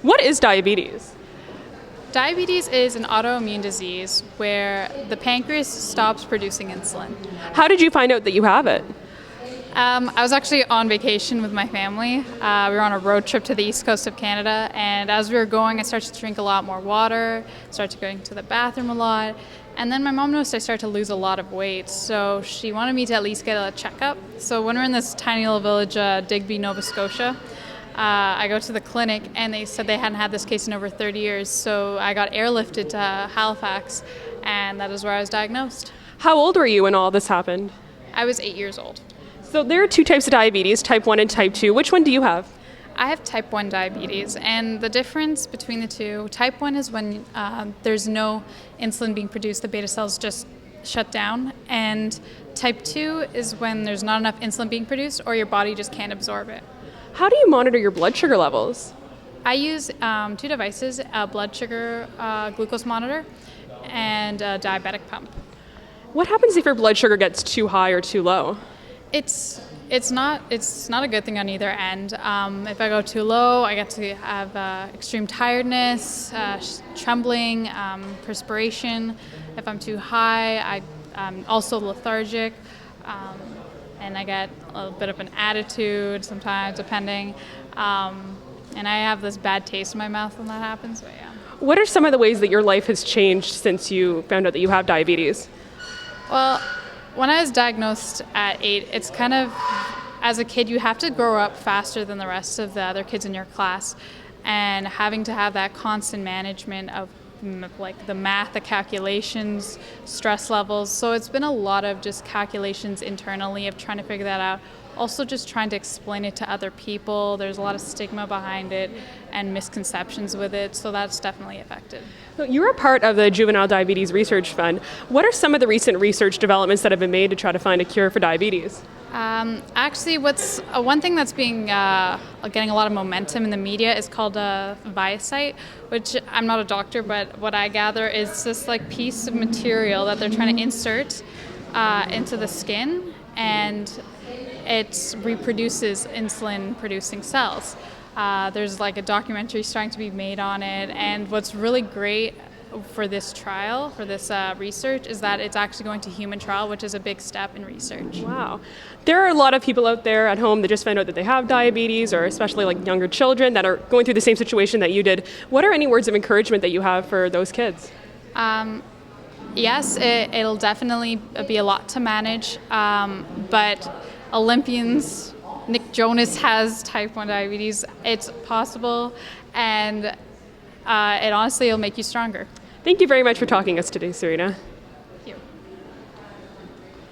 What is diabetes? Diabetes is an autoimmune disease where the pancreas stops producing insulin. How did you find out that you have it? I was actually on vacation with my family. We were on a road trip to the east coast of Canada, and as we were going, I started to drink a lot more water, started going to the bathroom a lot, and then my mom noticed I started to lose a lot of weight, so she wanted me to at least get a checkup. So when we're in this tiny little village, Digby, Nova Scotia, I go to the clinic, and they said they hadn't had this case in over 30 years, so I got airlifted to Halifax, and that is where I was diagnosed. How old were you when all this happened? I was 8 years old. So there are two types of diabetes, type 1 and type 2. Which one do you have? I have type 1 diabetes, and the difference between the two, type 1 is when there's no insulin being produced, the beta cells just shut down, and type 2 is when there's not enough insulin being produced or your body just can't absorb it. How do you monitor your blood sugar levels? I use two devices, a blood sugar glucose monitor and a diabetic pump. What happens if your blood sugar gets too high or too low? It's not a good thing on either end. If I go too low, I get to have extreme tiredness, trembling, perspiration. If I'm too high, I'm also lethargic, and I get a bit of an attitude sometimes, depending. And I have this bad taste in my mouth when that happens. But yeah. What are some of the ways that your life has changed since you found out that you have diabetes? Well, when I was diagnosed at 8, it's kind of, as a kid, you have to grow up faster than the rest of the other kids in your class. And having to have that constant management of like the math, the calculations, stress levels. So it's been a lot of just calculations internally of trying to figure that out. Also just trying to explain it to other people. There's a lot of stigma behind it and misconceptions with it, so that's definitely affected. You're a part of the Juvenile Diabetes Research Fund. What are some of the recent research developments that have been made to try to find a cure for diabetes? Actually, what's one thing that's being getting a lot of momentum in the media is called ViaCyte, which I'm not a doctor, but what I gather is this like piece of material that they're trying to insert into the skin, and it reproduces insulin-producing cells. There's like a documentary starting to be made on it, and what's really great for this trial, for this research, is that it's actually going to human trial, which is a big step in research. Wow. There are a lot of people out there at home that just found out that they have diabetes, or especially like younger children that are going through the same situation that you did. What are any words of encouragement that you have for those kids? Yes, it'll definitely be a lot to manage, but Olympians, Nick Jonas has type 1 diabetes. It's possible, and it honestly will make you stronger. Thank you very much for talking to us today, Serena. Thank you.